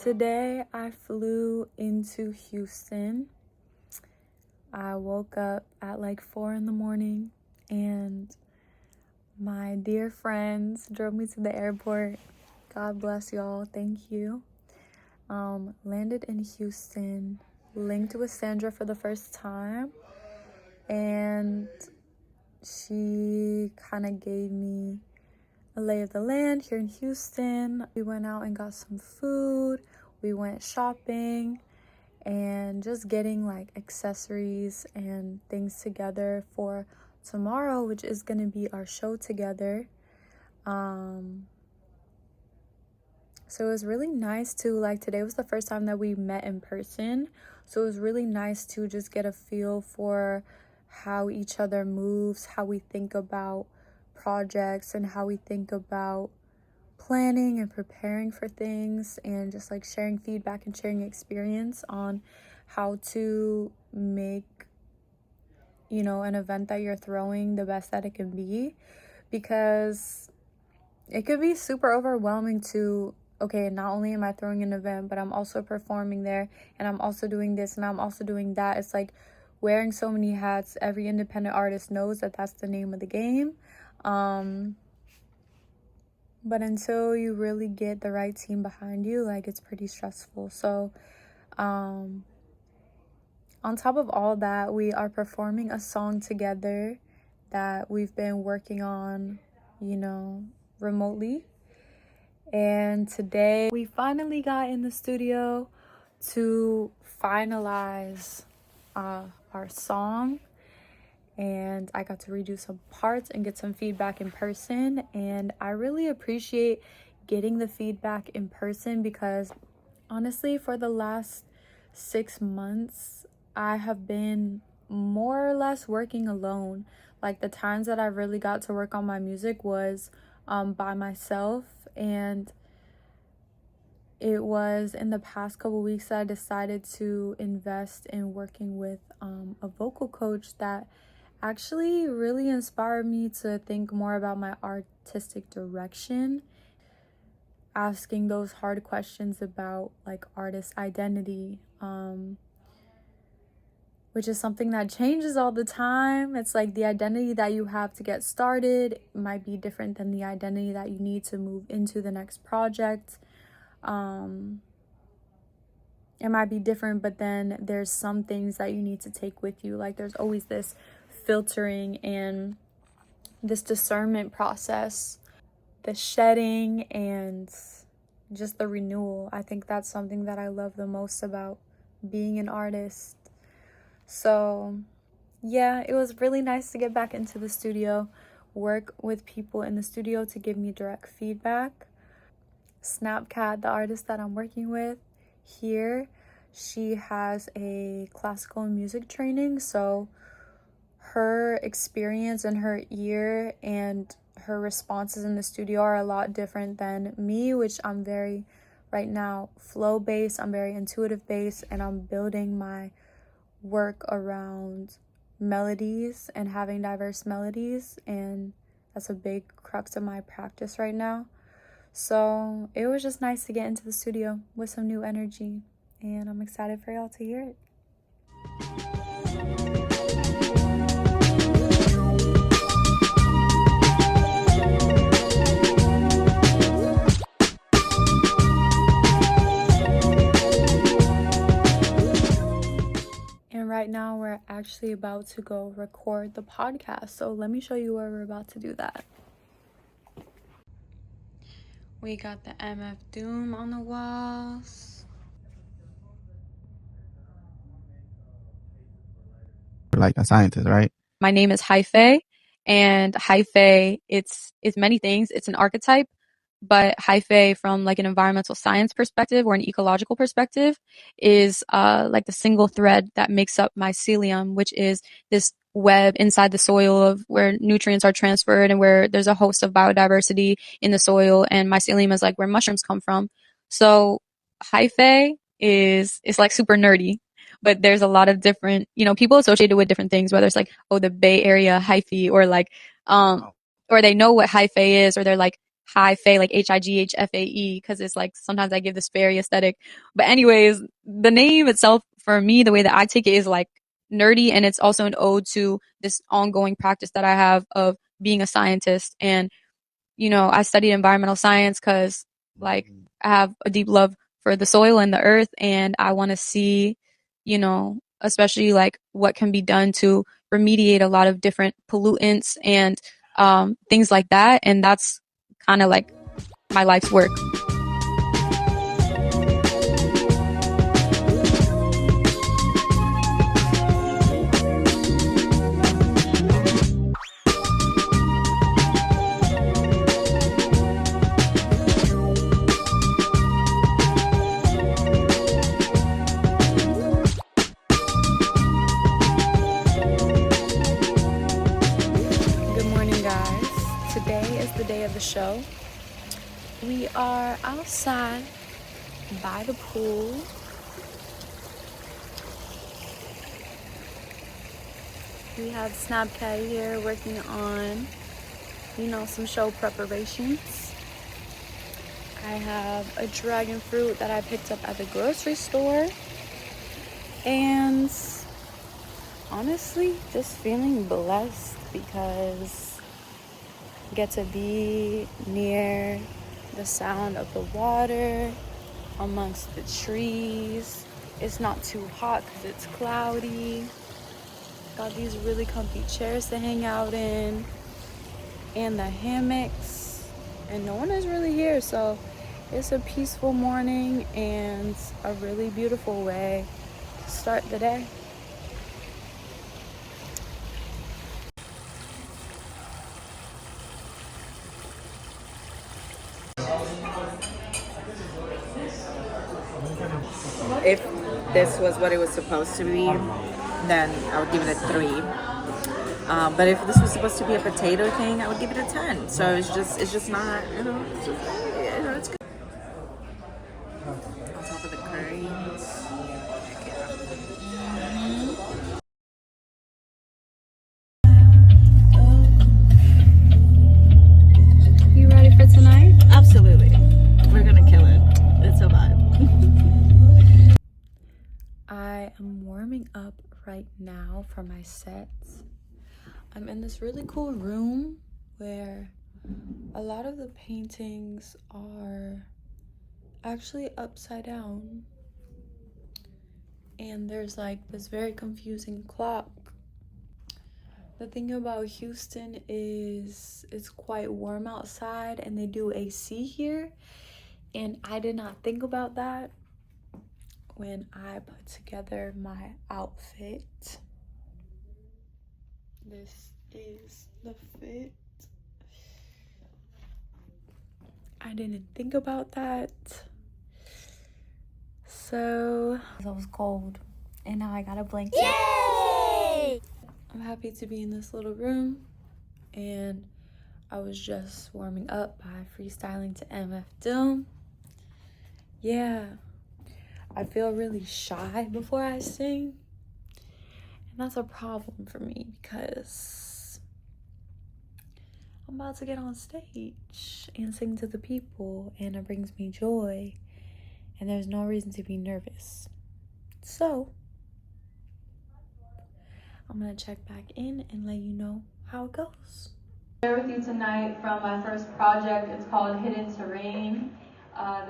Today I flew into Houston. I woke up at like 4 in the morning and my dear friends drove me to the airport. God bless y'all. Thank you. Landed in Houston, linked with Sandra for the first time, and she kind of gave me a lay of the land here in Houston. We went out and got some food. We went shopping and just getting like accessories and things together for tomorrow, which is going to be our show together. So it was really nice to, like, today was the first time that we met in person. So it was really nice to just get a feel for how each other moves, how we think about projects, and how we think about planning and preparing for things, and just like sharing feedback and sharing experience on how to make, an event that you're throwing the best that it can be. Because it could be super overwhelming to, okay, not only am I throwing an event, but I'm also performing there, and I'm also doing this, and I'm also doing that. It's like wearing so many hats. Every independent artist knows that that's the name of the game. But until you really get the right team behind you, like, it's pretty stressful. So, on top of all that, we are performing a song together that we've been working on, remotely. And today we finally got in the studio to finalize our song, and I got to redo some parts and get some feedback in person. And I really appreciate getting the feedback in person because honestly, for the last 6 months, I have been more or less working alone. Like, the times that I really got to work on my music was by myself, and it was in the past couple weeks that I decided to invest in working with a vocal coach that actually really inspired me to think more about my artistic direction, asking those hard questions about like artist identity, which is something that changes all the time. It's like the identity that you have to get started might be different than the identity that you need to move into the next project. It might be different, but then there's some things that you need to take with you. Like, there's always this filtering and this discernment process, the shedding and just the renewal. I think that's something that I love the most about being an artist. So yeah, it was really nice to get back into the studio, work with people in the studio to give me direct feedback. Snapcat, the artist that I'm working with here, she has a classical music training, so her experience and her ear and her responses in the studio are a lot different than me, which I'm very, right now, flow based. I'm very intuitive based, and I'm building my work around melodies and having diverse melodies, and that's a big crux of my practice right now. So it was just nice to get into the studio with some new energy, and I'm excited for y'all to hear it. And right now we're actually about to go record the podcast. So let me show you where we're about to do that. We got the MF Doom on the walls. Like a scientist, right? My name is Hyphae, and Hyphae, it's many things. It's an archetype, but Hyphae, from like an environmental science perspective or an ecological perspective, is like the single thread that makes up mycelium, which is this web inside the soil of where nutrients are transferred and where there's a host of biodiversity in the soil, and mycelium is like where mushrooms come from. So Hyphae is like super nerdy, but there's a lot of different, people associated with different things, whether it's like, oh, the Bay Area hyphae, or like, or they know what hyphae is, or they're like, Hi-Fae, like Highfae, because it's like sometimes I give this fairy aesthetic. But anyways, the name itself for me, the way that I take it is like nerdy, and it's also an ode to this ongoing practice that I have of being a scientist. And I studied environmental science because like I have a deep love for the soil and the earth, and I want to see, especially like what can be done to remediate a lot of different pollutants and things like that. And that's kind of like my life's work. Good morning, guys. Today is the day of the show. We are outside by the pool. We have SNPKVT here working on, some show preparations. I have a dragon fruit that I picked up at the grocery store. And honestly, just feeling blessed because I get to be near the sound of the water, amongst the trees. It's not too hot because it's cloudy. Got these really comfy chairs to hang out in and the hammocks, and no one is really here, so it's a peaceful morning and a really beautiful way to start the day. If this was what it was supposed to be, then I would give it a 3. But if this was supposed to be a potato thing, I would give it a 10. So it's just not, it's good. On top of the curry. You ready for tonight? Absolutely. We're gonna kill it. It's a vibe. I am warming up right now for my sets. I'm in this really cool room where a lot of the paintings are actually upside down. And there's like this very confusing clock. The thing about Houston is it's quite warm outside and they do AC here. And I did not think about that when I put together my outfit. This is the fit. I didn't think about that. So it was cold and now I got a blanket. Yay! I'm happy to be in this little room, and I was just warming up by freestyling to MF Doom. Yeah, I feel really shy before I sing, and that's a problem for me because I'm about to get on stage and sing to the people, and it brings me joy, and there's no reason to be nervous. So I'm gonna check back in and let you know how it goes. Share with you tonight from my first project. It's called Hidden Terrain.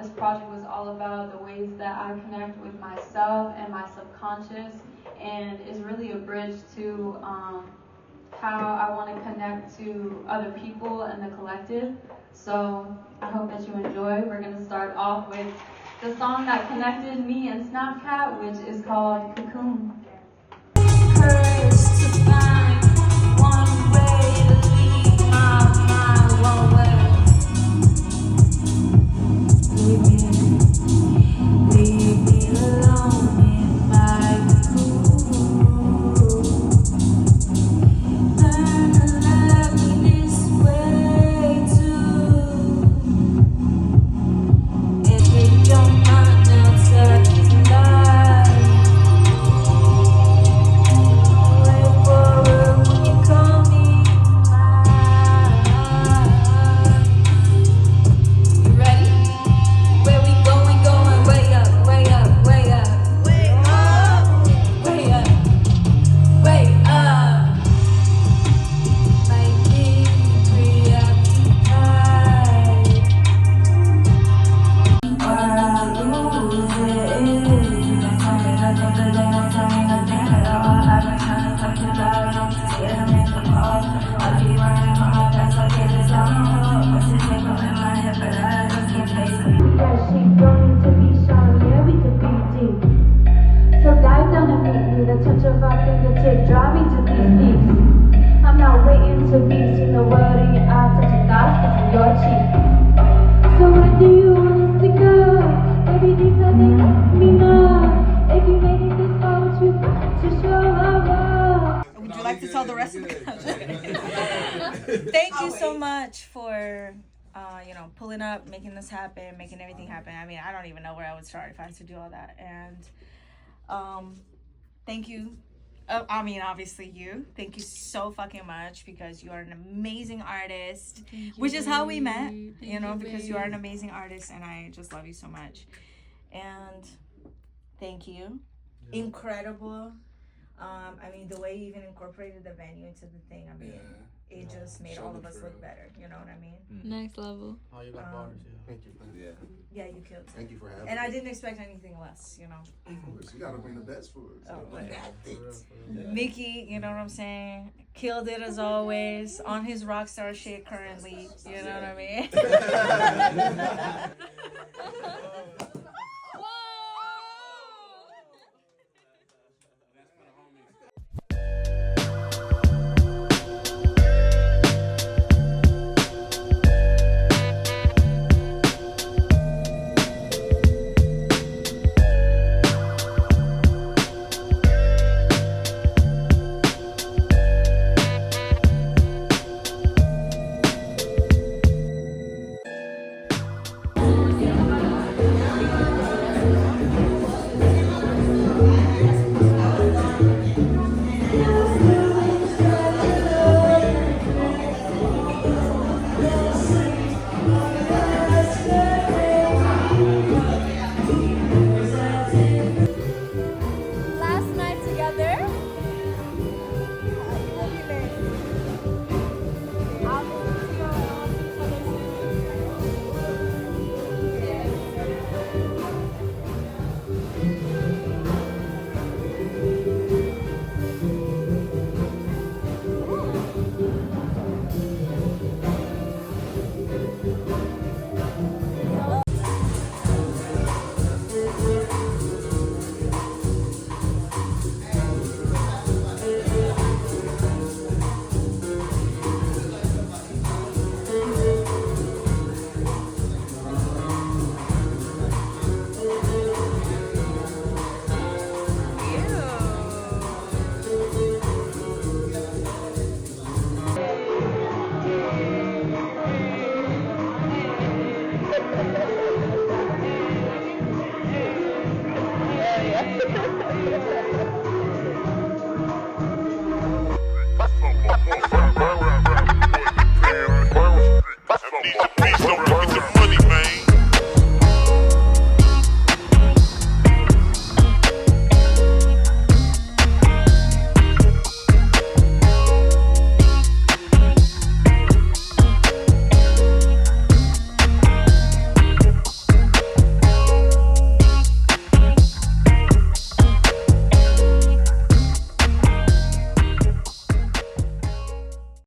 This project was all about the ways that I connect with myself and my subconscious, and is really a bridge to how I want to connect to other people and the collective. So I hope that you enjoy. We're going to start off with the song that connected me and Snapchat, which is called Cocoon. Courage to find one way to leave my mind one way. Leave me alone in my cocoon. Learn to love me this way too. If you don't mind, I'll set tonight. Wait for of our fingertip, driving to these deeps. I'm not waiting to be seen, the world in your eyes, such a thought from your cheek. So where do you want us to go? Baby, these are they let me know. If you made it this far, what you got to show love. Would you like to tell the rest of the Thank you so much for, pulling up, making this happen, making everything happen. I mean, I don't even know where I would start if I had to do all that. And thank you. Obviously you. Thank you so fucking much because you are an amazing artist, which is how we met, because you are an amazing artist and I just love you so much. And thank you. Yeah. Incredible. The way you even incorporated the venue into the thing, it just made all of us look better. You know what I mean? Next level. Oh, you got bars, yeah. Thank you. Yeah, you killed it. Thank you for having me. And I didn't expect anything less, Of course, you gotta bring the best for us. Oh, Mickey, you know what I'm saying? Killed it as always. On his rock star shit currently. You know what I mean? Need to be so